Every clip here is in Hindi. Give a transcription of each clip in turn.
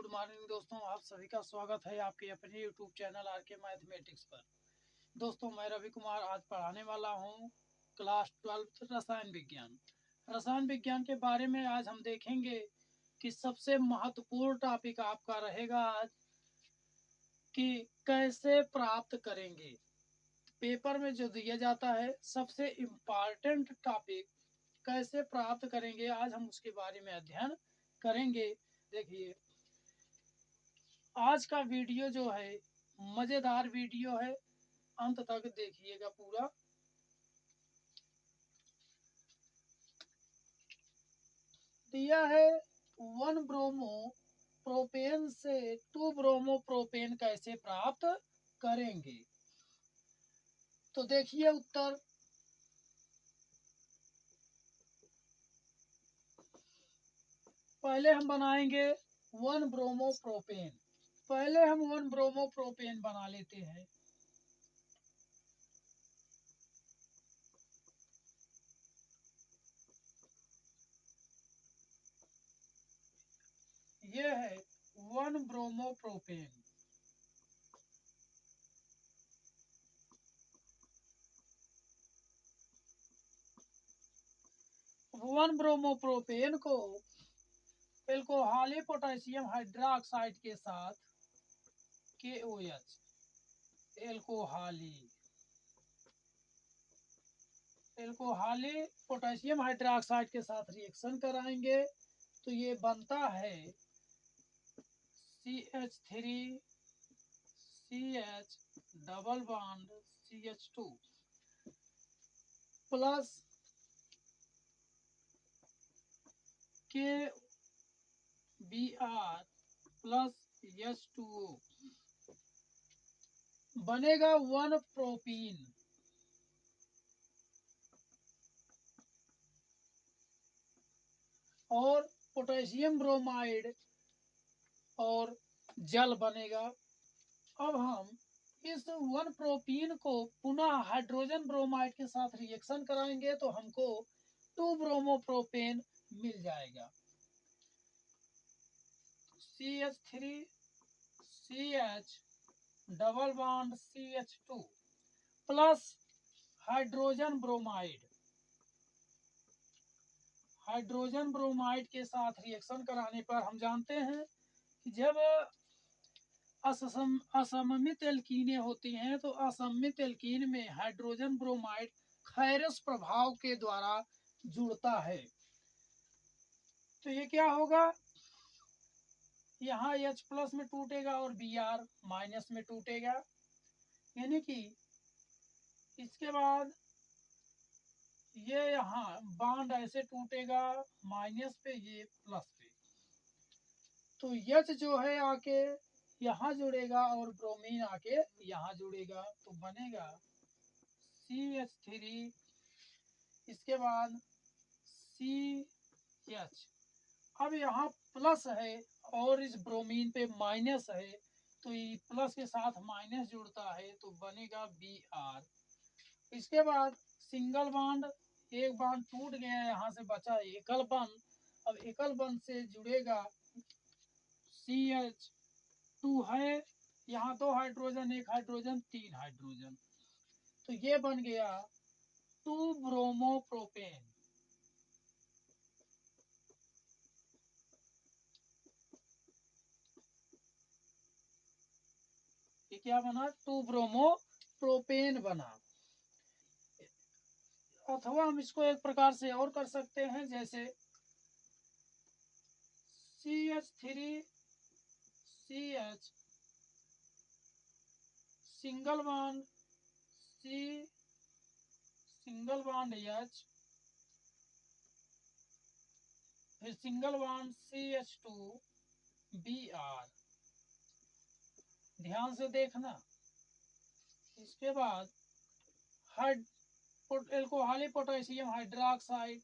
गुड मॉर्निंग दोस्तों, आप सभी का स्वागत है आपके अपने यूट्यूब चैनल आर के मैथमेटिक्स पर। दोस्तों, मैं रवि कुमार आज पढ़ाने वाला हूं क्लास 12 रसायन विज्ञान। रसायन विज्ञान के बारे में आज हम देखेंगे कि सबसे महत्वपूर्ण टॉपिक आपका रहेगा आज कि कैसे प्राप्त करेंगे। पेपर में जो दिया जाता है सबसे इम्पॉर्टेंट टॉपिक कैसे प्राप्त करेंगे, आज हम उसके बारे में अध्ययन करेंगे। देखिए, आज का वीडियो जो है मजेदार वीडियो है, अंत तक देखिएगा पूरा। दिया है 1 ब्रोमो प्रोपेन से 2 ब्रोमो प्रोपेन कैसे प्राप्त करेंगे। तो देखिए उत्तर। पहले हम बनाएंगे 1 ब्रोमो प्रोपेन। पहले हम 1 ब्रोमो प्रोपेन बना लेते हैं। ये है 1 bromo propane. One bromo propane को एल्कोहली पोटेशियम हाइड्रोक्साइड के साथ KOH एल्कोहली पोटेशियम हाइड्रोक्साइड के साथ रिएक्शन कराएंगे तो ये बनता है CH3 CH double bond CH2 plus KBr plus H2O बनेगा 1 प्रोपीन। और पोटेशियम ब्रोमाइड और जल बनेगा। अब हम इस 1 प्रोपीन को पुनः हाइड्रोजन ब्रोमाइड के साथ रिएक्शन कराएंगे तो हमको 2 ब्रोमो प्रोपेन मिल जाएगा। CH3 CH double bond CH2 plus hydrogen bromide के साथ रिएक्शन कराने पर हम जानते हैं कि जब असममित एल्कीनें होती हैं तो असममित एल्कीन में हाइड्रोजन ब्रोमाइड खैरस प्रभाव के द्वारा जुड़ता है। तो ये क्या होगा, यहाँ H प्लस में टूटेगा और Br माइनस में टूटेगा, यानी कि इसके बाद ये यहाँ बॉन्ड ऐसे टूटेगा माइनस पे, ये प्लस पे। तो H जो है आके यहाँ जुड़ेगा और ब्रोमीन आके यहाँ जुड़ेगा तो बनेगा CH3। इसके बाद CH। अब यहाँ प्लस है और इस ब्रोमीन पे माइनस है तो ये प्लस के साथ माइनस जुड़ता है तो बनेगा Br। इसके बाद सिंगल बॉन्ड, एक बॉन्ड टूट गया, यहाँ से बचा एकल बॉन्ड। अब एकल बॉन्ड से जुड़ेगा CH2 है, यहाँ 2 हाइड्रोजन, 1 हाइड्रोजन, 3 हाइड्रोजन, तो ये बन गया 2 ब्रोमो प्रोपेन। ये क्या बना, 2 ब्रोमो प्रोपेन बना। अथवा हम इसको एक प्रकार से और कर सकते हैं, जैसे CH3 CH single bond C single bond H, फिर सिंगल बॉन्ड CH2 Br। ध्यान से देखना। इसके बाद एल्कोहली पोटेशियम हाइड्रोक्साइड।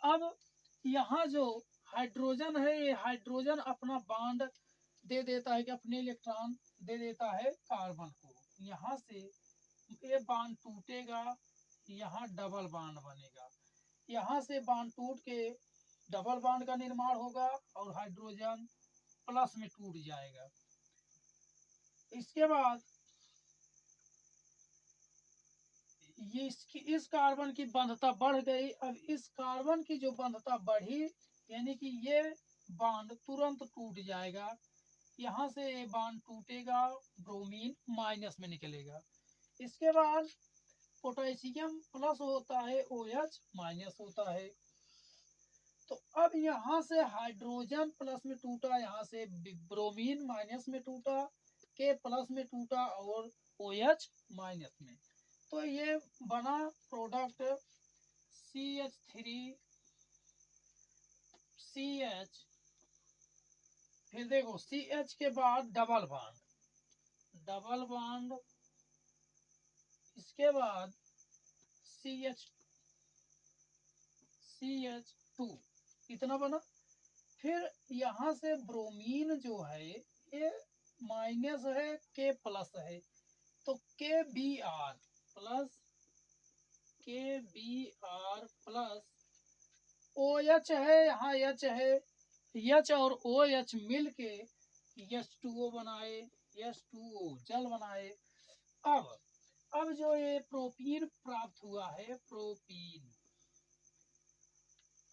अब यहाँ जो हाइड्रोजन है, ये हाइड्रोजन अपना बॉन्ड दे देता है कि अपने इलेक्ट्रॉन दे देता है कार्बन को। यहाँ से ये बॉन्ड टूटेगा, यहाँ डबल बॉन्ड बनेगा। यहाँ से बॉन्ड टूट के डबल बॉन्ड का निर्माण होगा और हाइड्रोजन प्लस में टूट जाएगा। इसके बाद ये इस कार्बन की बंधता बढ़ गई। अब इस कार्बन की जो बंधता बढ़ी, यानी कि ये बॉन्ड तुरंत टूट जाएगा। यहाँ से ये बॉन्ड टूटेगा, ब्रोमीन माइनस में निकलेगा। इसके बाद पोटेशियम प्लस होता है, OH माइनस होता है। तो अब यहाँ से हाइड्रोजन प्लस में टूटा, यहाँ से ब्रोमीन माइनस में टूटा, के प्लस में टूटा और OH माइनस में। तो ये बना प्रोडक्ट CH3CH। फिर देखो CH के बाद डबल बॉन्ड, इसके बाद CH2 इतना बना। फिर यहाँ से ब्रोमीन जो है ये माइनस है, के प्लस है, तो KBr प्लस OH है, यहाँ H है, H और OH मिलके H2O बनाए, H2O जल बनाए। अब जो ये प्रोपीन प्राप्त हुआ है,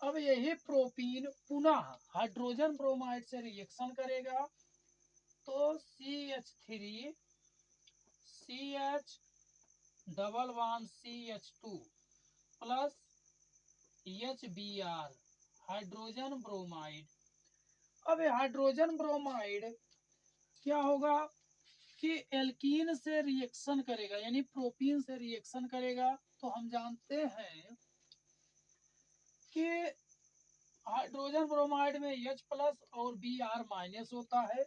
अब यही प्रोपीन पुनः हाइड्रोजन ब्रोमाइड से रिएक्शन करेगा, तो CH3CH double bond CH2 plus HBr hydrogen bromide. अब ये हाइड्रोजन ब्रोमाइड क्या होगा कि एल्कीन से रिएक्शन करेगा, यानी प्रोपीन से रिएक्शन करेगा। तो हम जानते हैं कि हाइड्रोजन ब्रोमाइड में H प्लस और Br माइनस होता है,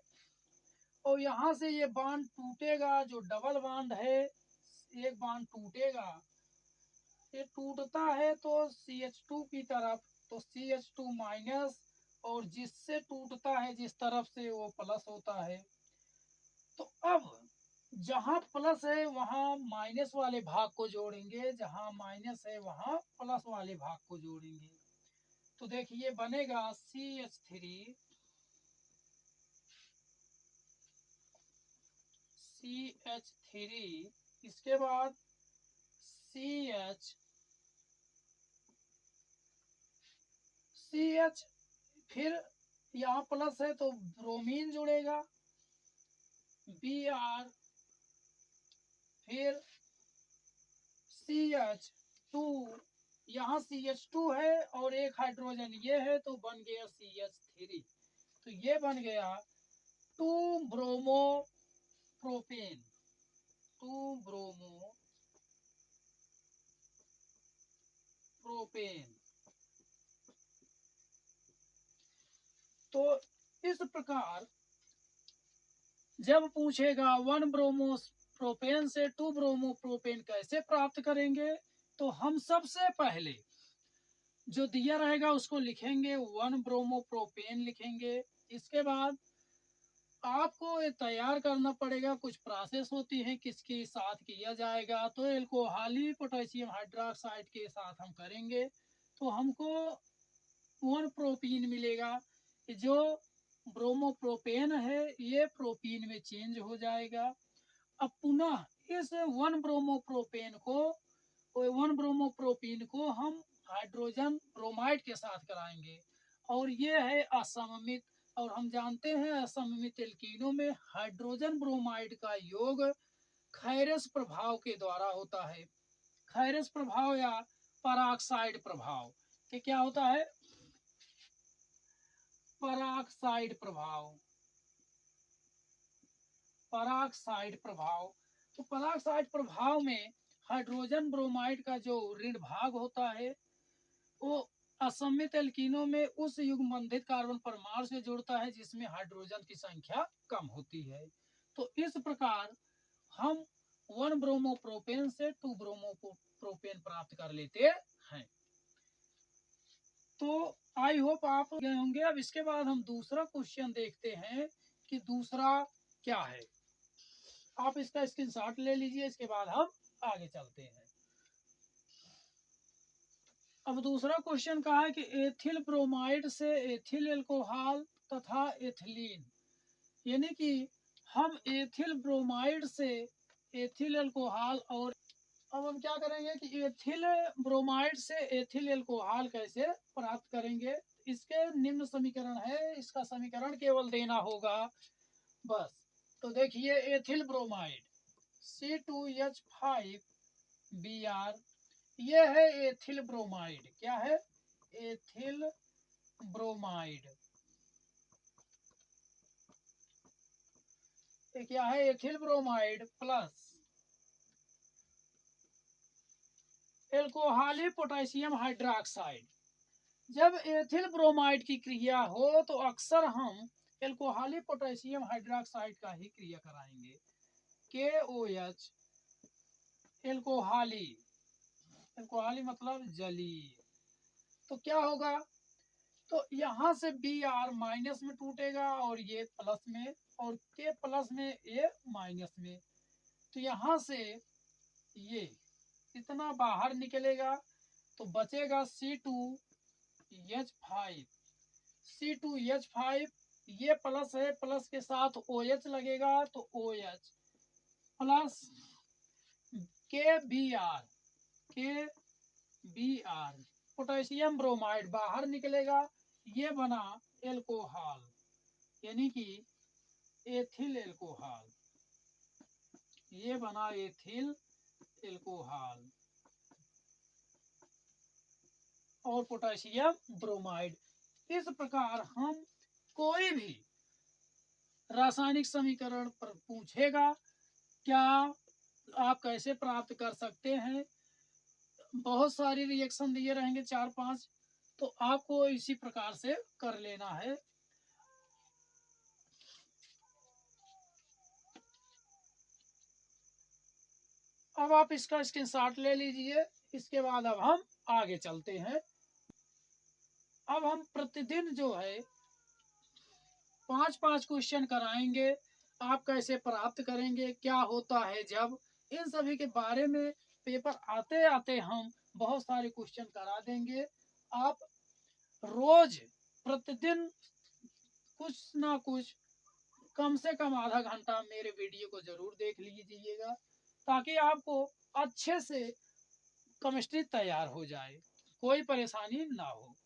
और यहाँ से ये बॉन्ड टूटेगा, जो डबल बॉन्ड है एक बॉन्ड टूटेगा, ये टूटता है तो CH2 की तरफ, तो CH2 माइनस, और जिससे टूटता है जिस तरफ से वो प्लस होता है। तो अब जहाँ प्लस है वहाँ माइनस वाले भाग को जोड़ेंगे, जहाँ माइनस है वहाँ प्लस वाले भाग को जोड़ेंगे। तो देखिए बनेगा CH3 इसके बाद CH, फिर यहाँ प्लस है तो ब्रोमीन जुड़ेगा, Br, फिर CH2, यहाँ CH2 है और एक हाइड्रोजन ये है, तो बन गया CH3। तो ये बन गया 2 ब्रोमो प्रोपेन तो इस प्रकार जब पूछेगा 1 ब्रोमो प्रोपेन से 2 ब्रोमो प्रोपेन कैसे प्राप्त करेंगे, तो हम सबसे पहले जो दिया रहेगा उसको लिखेंगे, 1 ब्रोमो प्रोपेन लिखेंगे। इसके बाद आपको ये तैयार करना पड़ेगा, कुछ प्रोसेस होती है किसके साथ किया जाएगा, तो एल्कोहली पोटेशियम हाइड्रोक्साइड के साथ हम करेंगे, तो हमको 1 प्रोपीन मिलेगा। जो ब्रोमोप्रोपेन है ये प्रोपीन में चेंज हो जाएगा। अब पुनः इस 1 ब्रोमोप्रोपेन को हम हाइड्रोजन ब्रोमाइड के साथ कराएंगे, और ये है असममित। और हम जानते हैं असममित एल्कीनों में हाइड्रोजन ब्रोमाइड का योग खैरस प्रभाव के द्वारा होता है। खैरस प्रभाव या पराक्साइड प्रभाव के क्या होता है, पराक्साइड प्रभाव। तो पराक्साइड प्रभाव में हाइड्रोजन ब्रोमाइड का जो ऋण भाग होता है वो असममित एल्कीनों में उस युग्मबंधित कार्बन परमाणु से जुड़ता है जिसमें हाइड्रोजन की संख्या कम होती है। तो इस प्रकार हम 1 ब्रोमोप्रोपेन से 2 ब्रोमोप्रोपेन प्राप्त कर लेते हैं। तो आई होप आप गए होंगे। अब इसके बाद हम दूसरा क्वेश्चन देखते हैं कि दूसरा क्या है। आप इसका स्क्रीनशॉट ले लीजिए, इसके बाद हम आगे चलते हैं। अब दूसरा क्वेश्चन कहा है कि एथिल ब्रोमाइड से एथिल एल्कोहल तथा एथिलीन, यानी कि हम एथिल ब्रोमाइड से एथिल एल्कोहल और अब हम क्या करेंगे कि एथिल ब्रोमाइड से एथिल एल्कोहल कैसे प्राप्त करेंगे। इसके निम्न समीकरण है, इसका समीकरण केवल देना होगा बस। तो देखिए एथिल ब्रोमाइड C2H5Br, ये है एथिल ब्रोमाइड। क्या है? Ethyl bromide. ये क्या है? Ethyl bromide plus alcoholic potassium hydroxide. जब एथिल ब्रोमाइड की क्रिया हो तो अक्सर हम एल्कोहली पोटेशियम हाइड्रोक्साइड का ही क्रिया कराएंगे। KOH एल्कोहली, एल्कोहली मतलब जलीय। तो क्या होगा? तो यहाँ से Br माइनस में टूटेगा और ये प्लस में, और K प्लस में ये माइनस में। तो यहाँ से ये इतना बाहर निकलेगा तो बचेगा C2H5। C2H5 ये प्लस है, प्लस के साथ OH लगेगा तो OH plus KBr, potassium bromide बाहर निकलेगा, ये बना एल्कोहल, यानी कि एथिल एल्कोहल। ये बना एथिल एल्कोहल और पोटेशियम ब्रोमाइड। इस प्रकार हम कोई भी रासायनिक समीकरण पर पूछेगा क्या आप कैसे प्राप्त कर सकते हैं, बहुत सारी रिएक्शन दिए रहेंगे 4-5, तो आपको इसी प्रकार से कर लेना है। अब आप इसका स्क्रीनशॉट ले लीजिए। इसके बाद अब हम आगे चलते हैं। अब हम प्रतिदिन जो है 5-5 क्वेश्चन कराएंगे। आप कैसे प्राप्त करेंगे, क्या होता है जब, इन सभी के बारे में पेपर आते आते हम बहुत सारे क्वेश्चन करा देंगे। आप रोज प्रतिदिन कुछ ना कुछ कम से कम आधा घंटा मेरे वीडियो को जरूर देख लीजिएगा, ताकि आपको अच्छे से केमिस्ट्री तैयार हो जाए, कोई परेशानी ना हो।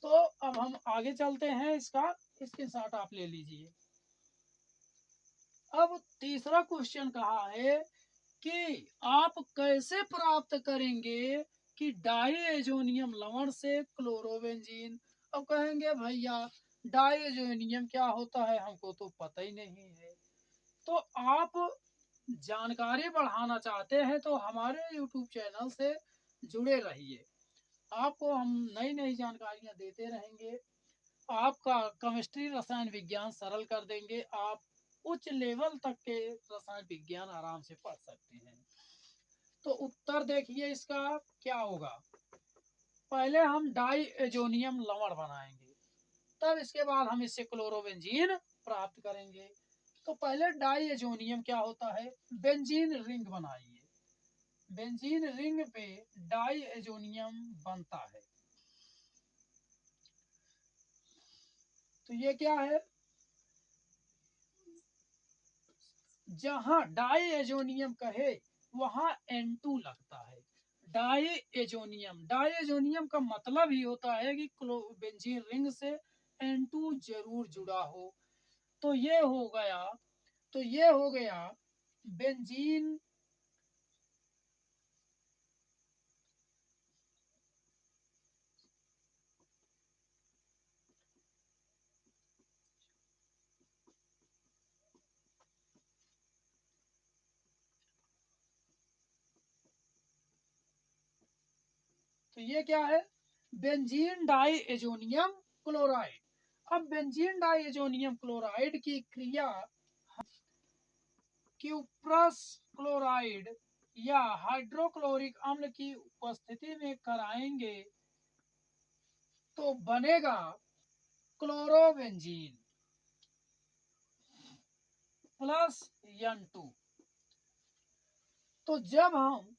तो अब हम आगे चलते हैं। इसका स्क्रीनशॉट आप ले लीजिए। अब तीसरा क्वेश्चन कहा है कि आप कैसे प्राप्त करेंगे कि डाईएजोनियम लवण से क्लोरोबेंजीन। अब कहेंगे भैया डाईएजोनियम क्या होता है, हमको तो पता ही नहीं है। तो आप जानकारी बढ़ाना चाहते हैं तो हमारे YouTube चैनल से जुड़े रहिए। आपको हम नई नई जानकारियां देते रहेंगे। आपका केमिस्ट्री रसायन विज्ञान सरल कर देंगे। आप उच्च लेवल तक के रसायन विज्ञान आराम से पढ़ सकते हैं। तो उत्तर देखिए इसका क्या होगा। पहले हम डाईएजोनियम लवण बनाएंगे, तब इसके बाद हम इससे क्लोरोबेंजीन प्राप्त करेंगे। तो पहले डाईएजोनियम क्या होता है, बेंजीन रिंग बनाइए। बेंजीन रिंग पे डाईएजोनियम बनता है। तो ये क्या है, जहां डाईएजोनियम कहे वहां N2 लगता है। डाईएजोनियम, डाईएजोनियम का मतलब ही होता है कि बेंजीन रिंग से N2 जरूर जुड़ा हो। तो ये हो गया, तो ये हो गया बेंजीन तो ये क्या है, बेंजीन डाईएजोनियम क्लोराइड। अब बेंजीन डाईएजोनियम क्लोराइड की क्रिया क्यूप्रस क्लोराइड या हाइड्रोक्लोरिक अम्ल की उपस्थिति में कराएंगे तो बनेगा क्लोरोबेंजीन प्लस N2। तो जब हम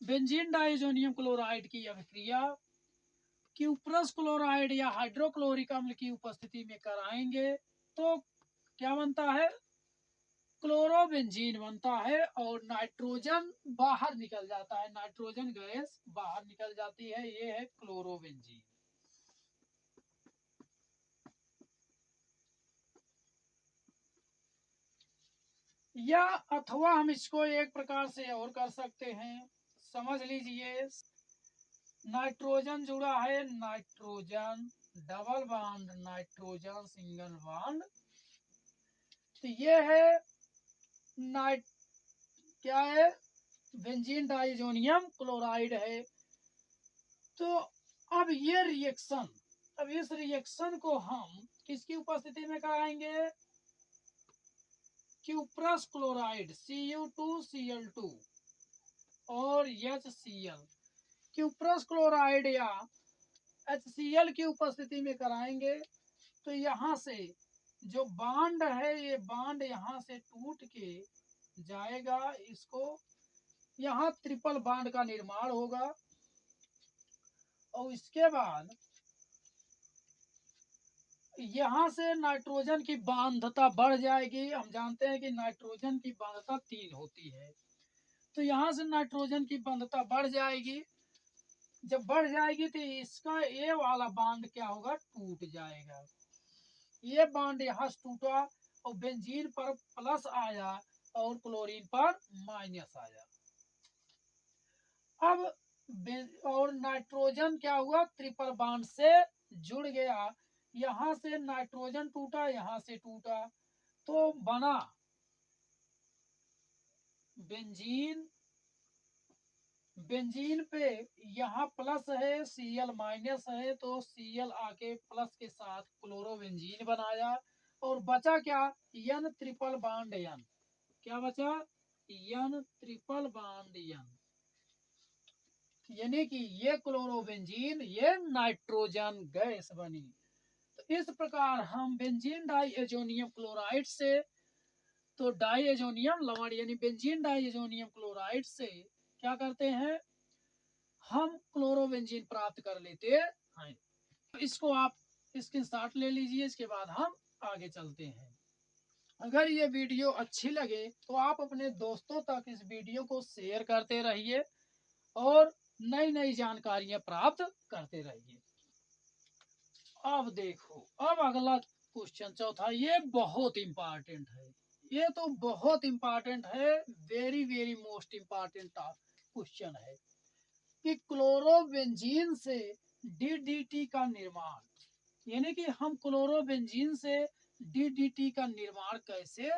बेंजीन डाइजोनियम क्लोराइड की अभिक्रिया क्यूप्रस क्लोराइड या हाइड्रोक्लोरिक अम्ल की उपस्थिति में कराएंगे तो क्या बनता है, क्लोरोबेंजीन बनता है और नाइट्रोजन बाहर निकल जाता है, नाइट्रोजन गैस बाहर निकल जाती है, ये है क्लोरोबेंजीन। या अथवा हम इसको एक प्रकार से और कर सकते हैं, समझ लीजिए, नाइट्रोजन जुड़ा है, nitrogen double bond, nitrogen single bond, तो ये है नाइट क्या है, बेंजीन डाइजोनियम क्लोराइड है। तो अब ये रिएक्शन, अब इस रिएक्शन को हम किसकी उपस्थिति में कराएंगे, क्यूप्रस क्लोराइड Cu2Cl2 और HCl, क्यूप्रस क्लोराइड या HCl की उपस्थिति में कराएंगे तो यहाँ से जो बांड है, ये बांड यहाँ से टूट के जाएगा, इसको यहाँ ट्रिपल बांड का निर्माण होगा और इसके बाद यहाँ से नाइट्रोजन की बांधता बढ़ जाएगी। हम जानते हैं कि नाइट्रोजन की बांधता 3 होती है, तो यहाँ से नाइट्रोजन की बांधता बढ़ जाएगी, जब बढ़ जाएगी तो इसका ये वाला बांड क्या होगा, टूट जाएगा, ये बांड यहाँ से टूटा और बेंजीन पर प्लस आया और क्लोरीन पर माइनस आया। अब और नाइट्रोजन क्या हुआ, ट्रिपल बांड से जुड़ गया, यहाँ से नाइट्रोजन टूटा, यहाँ से टूटा, तो बना बेंजीन, बेंजीन पे यहाँ प्लस है, Cl माइनस है, तो Cl आके प्लस के साथ क्लोरोबेंजीन बनाया और बचा क्या, N ट्रिपल बांड N, क्या बचा, N ट्रिपल बांड N, यानी कि ये क्लोरोबेंजीन, ये नाइट्रोजन गैस बनी। तो इस प्रकार हम बेंजीन डाइएजोनियम क्लोराइड से, तो डाइएजोनियम लवण यानी बेंजीन डाइएजोनियम क्लोराइड से क्या करते हैं, हम क्लोरोबेंजीन प्राप्त कर लेते हैं। इसको आप स्क्रीनशॉट ले लीजिए, इसके बाद हम आगे चलते हैं। अगर ये वीडियो अच्छी लगे तो आप अपने दोस्तों तक इस वीडियो को शेयर करते रहिए और नई नई जानकारियां प्राप्त करते रहिए। अब देखो, अब अगला क्वेश्चन चौथा, ये बहुत इंपॉर्टेंट है, ये तो बहुत इंपॉर्टेंट है, very very most important question है कि क्लोरोबेंजीन से डीडीटी का निर्माण, यानी कि हम क्लोरोबेंजीन से डीडीटी का निर्माण कैसे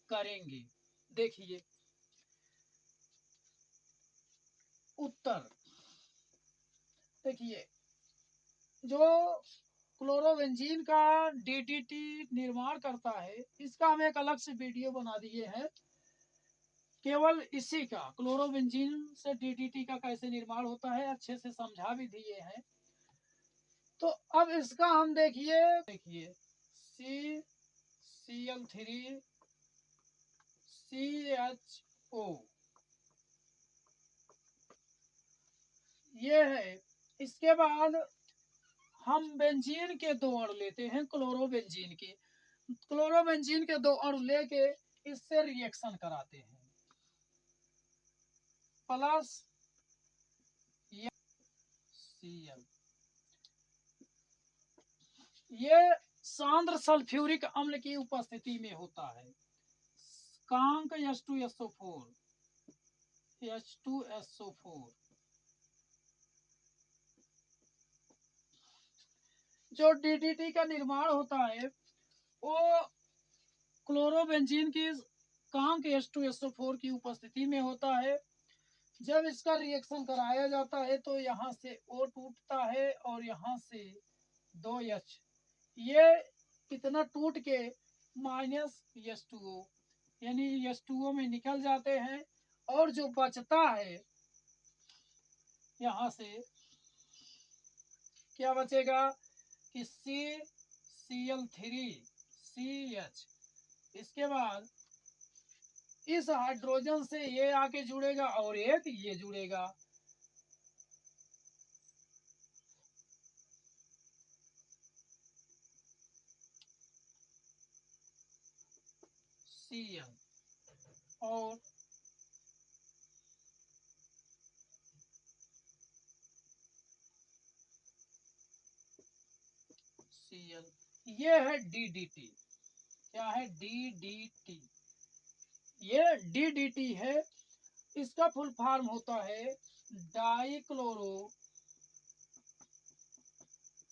करेंगे। देखिए उत्तर, देखिए जो क्लोरोबेंजीन का डीडीटी निर्माण करता है, इसका हम एक अलग से वीडियो बना दिए हैं, केवल इसी का क्लोरोबेंजीन से डीडीटी का कैसे निर्माण होता है अच्छे से समझा भी दिए हैं। तो अब इसका हम देखिए CCl3 CHO, ये है। इसके बाद हम बेंजीन के 2 अणु लेते हैं, क्लोरोबेंजीन के, क्लोरोबेंजीन के 2 अणु लेके इससे रिएक्शन कराते हैं, प्लस Cl, ये सांद्र सल्फ्यूरिक अम्ल की उपस्थिति में होता है, कांक H2SO4, जो डीडीटी का निर्माण होता है वो क्लोरोबेंजीन की कांक H2SO4 की उपस्थिति में होता है। जब इसका रिएक्शन कराया जाता है तो यहाँ से O टूटता है और यहाँ से 2H, ये कितना टूट के माइनस H2O, यानी H2O में निकल जाते हैं और जो बचता है यहाँ से क्या बचेगा कि CCl3CH, इसके बाद इस हाइड्रोजन से ये आके जुड़ेगा और एक ये जुड़ेगा, Cl और Cl, ये है DDT। क्या है? DDT। ये DDT है, इसका फुल फॉर्म होता है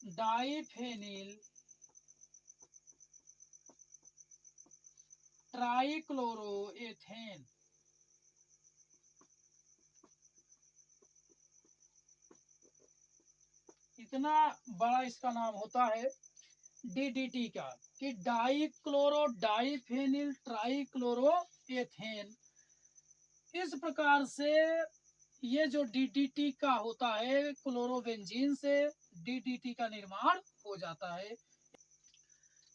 डाइफेनिल ट्राइक्लोरोएथेन। इतना बड़ा इसका नाम होता है DDT का कि डाइफेनिल ट्राइक्लोरोएथेन। इस प्रकार से ये जो DDT का होता है, क्लोरोबेंजीन से DDT का निर्माण हो जाता है।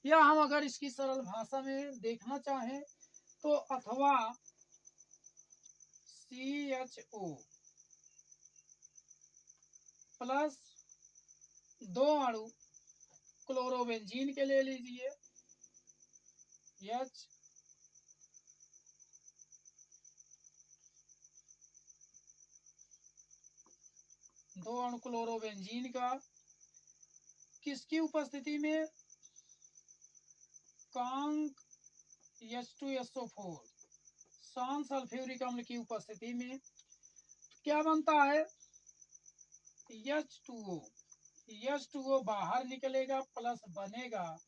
या हम अगर इसकी सरल भाषा में देखना चाहें तो अथवा CHO प्लस 2 अणु क्लोरोबेंजीन के ले लीजिए, H 2 अणु क्लोरोबेंजीन का किसकी उपस्थिति में? कांक H2SO4 शांत सल्फ्यूरिक अम्ल की उपस्थिति में क्या बनता है? H2O। H2O बाहर निकलेगा प्लस बनेगा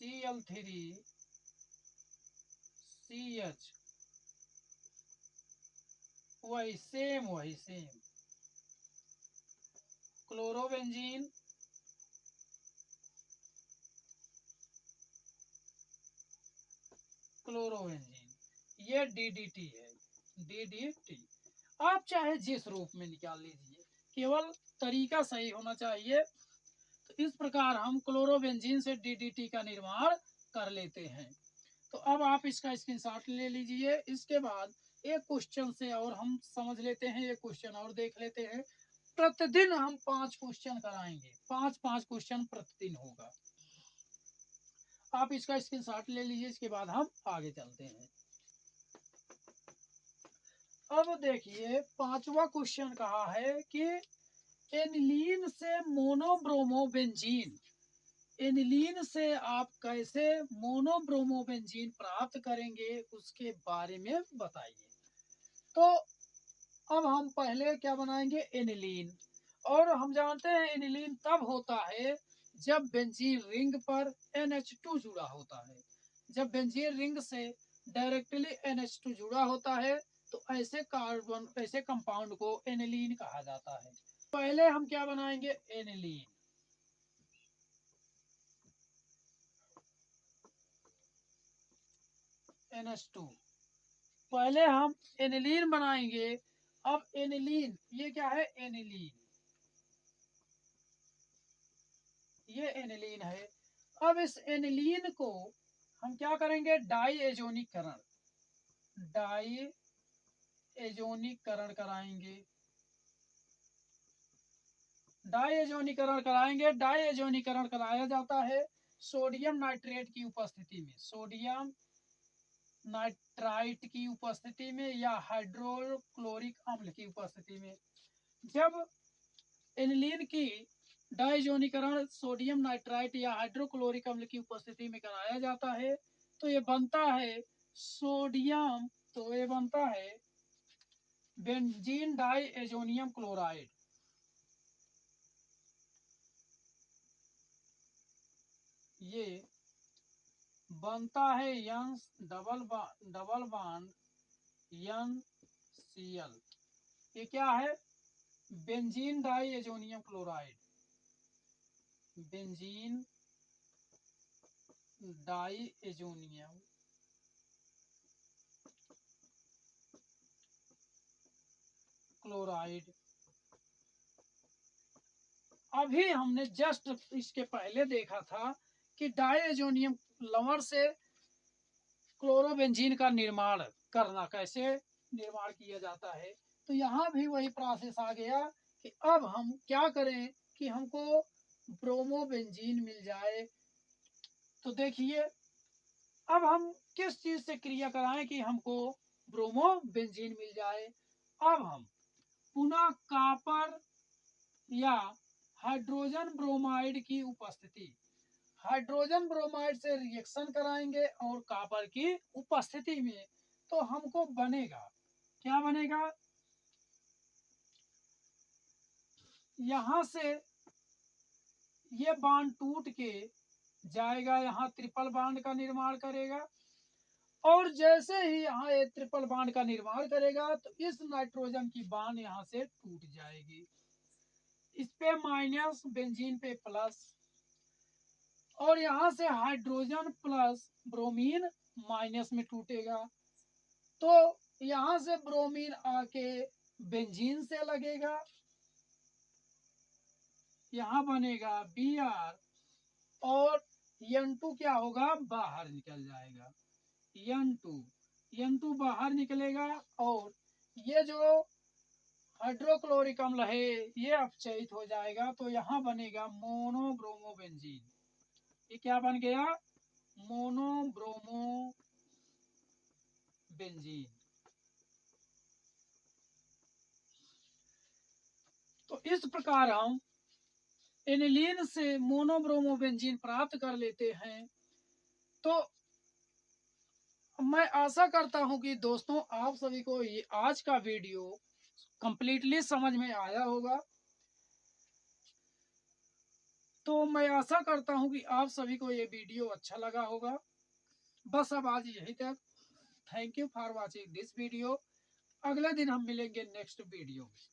Cl3CH। वही सेम क्लोरोबेंजीन ये DDT है, DDT। आप चाहे जिस रूप में निकाल लीजिए, केवल तरीका सही होना चाहिए। तो इस प्रकार हम क्लोरोबेंजीन से DDT का निर्माण कर लेते हैं। तो अब आप इसका स्क्रीनशॉट ले लीजिए। इसके बाद एक क्वेश्चन से और हम समझ लेते हैं, एक क्वेश्चन और देख लेते हैं। प्रतिदिन हम 5 क्वेश्चन कराएंगे, 5 क्वेश्चन प्रतिदिन होगा। आप इसका स्क्रीनशॉट ले लीजिए, इसके बाद हम आगे चलते हैं। अब देखिए 5वां क्वेश्चन कहा है कि एनिलीन से मोनोब्रोमोबेंजीन, एनिलीन से आप कैसे मोनोब्रोमोबेंजीन प्राप्त करेंगे उसके बारे में बताइए। तो अब हम पहले क्या बनाएंगे? एनिलीन। और हम जानते हैं एनिलीन तब होता है जब बेंजीन रिंग पर NH2 जुड़ा होता है। जब बेंजीन रिंग से डायरेक्टली NH2 जुड़ा होता है तो ऐसे कंपाउंड को एनिलीन कहा जाता है। पहले हम क्या बनाएंगे? एनिलीन। NH2 पहले हम एनिलीन बनाएंगे। अब एनिलीन, ये क्या है? एनिलीन, ये एनिलीन है। अब इस एनिलीन को हम क्या करेंगे? डाईएजोनिकरण कराएंगे। डाईएजोनिकरण कराया जाता है सोडियम नाइट्रेट की उपस्थिति में, सोडियम नाइट्राइट की उपस्थिति में या हाइड्रोक्लोरिक अम्ल की उपस्थिति में। जब एनिलीन की डाईएजोनिकरण सोडियम नाइट्राइट या हाइड्रोक्लोरिक अम्ल की उपस्थिति में कराया जाता है तो ये बनता है सोडियम, तो ये बनता है बेंजीन डाईएजोनियम क्लोराइड। ये बनता है डबल बॉन्ड NCl। ये क्या है? Benzene diazonium chloride, benzene diazonium chloride. अभी हमने जस्ट इसके पहले देखा था कि डाईएजोनियम लवण से क्लोरोबेंजीन का निर्माण करना, कैसे निर्माण किया जाता है। तो यहाँ भी वही प्रोसेस आ गया कि अब हम क्या करें कि हमको ब्रोमोबेंजीन मिल जाए, तो देखिए अब हम किस चीज से क्रिया कराएं कि हमको ब्रोमोबेंजीन मिल जाए। अब हम पुनः कॉपर या हाइड्रोजन ब्रोमाइड की उपस्थिति, हाइड्रोजन ब्रोमाइड से रिएक्शन कराएंगे और कॉपर की उपस्थिति में, तो हमको बनेगा, क्या बनेगा, यहां से ये बांड टूट के जाएगा, यहाँ ट्रिपल बांड का निर्माण करेगा, और जैसे ही यहाँ ये ट्रिपल बांड का निर्माण करेगा तो इस नाइट्रोजन की बांड यहाँ से टूट जाएगी, इस पे माइनस, बेंजीन पे प्लस, और यहाँ से हाइड्रोजन प्लस ब्रोमीन माइनस में टूटेगा, तो यहाँ से ब्रोमीन आके बेंजीन से लगेगा, यहाँ बनेगा Br, और N2 क्या होगा, बाहर निकल जाएगा, N2 बाहर निकलेगा, और ये जो हाइड्रोक्लोरिक अम्ल है ये अपचयित हो जाएगा, तो यहाँ बनेगा मोनोब्रोमोबेंजीन। ये क्या बन गया, मोनोब्रोमोबेंजीन। तो इस प्रकार हम एनिलीन से मोनोब्रोमोबेंजीन प्राप्त कर लेते हैं। तो मैं आशा करता हूं कि दोस्तों आप सभी को ये आज का वीडियो कंप्लीटली समझ में आया होगा। तो मैं आशा करता हूं कि आप सभी को ये वीडियो अच्छा लगा होगा। बस अब आज यही तक। Thank you for watching this video. अगले दिन हम मिलेंगे नेक्स्ट वीडियो में।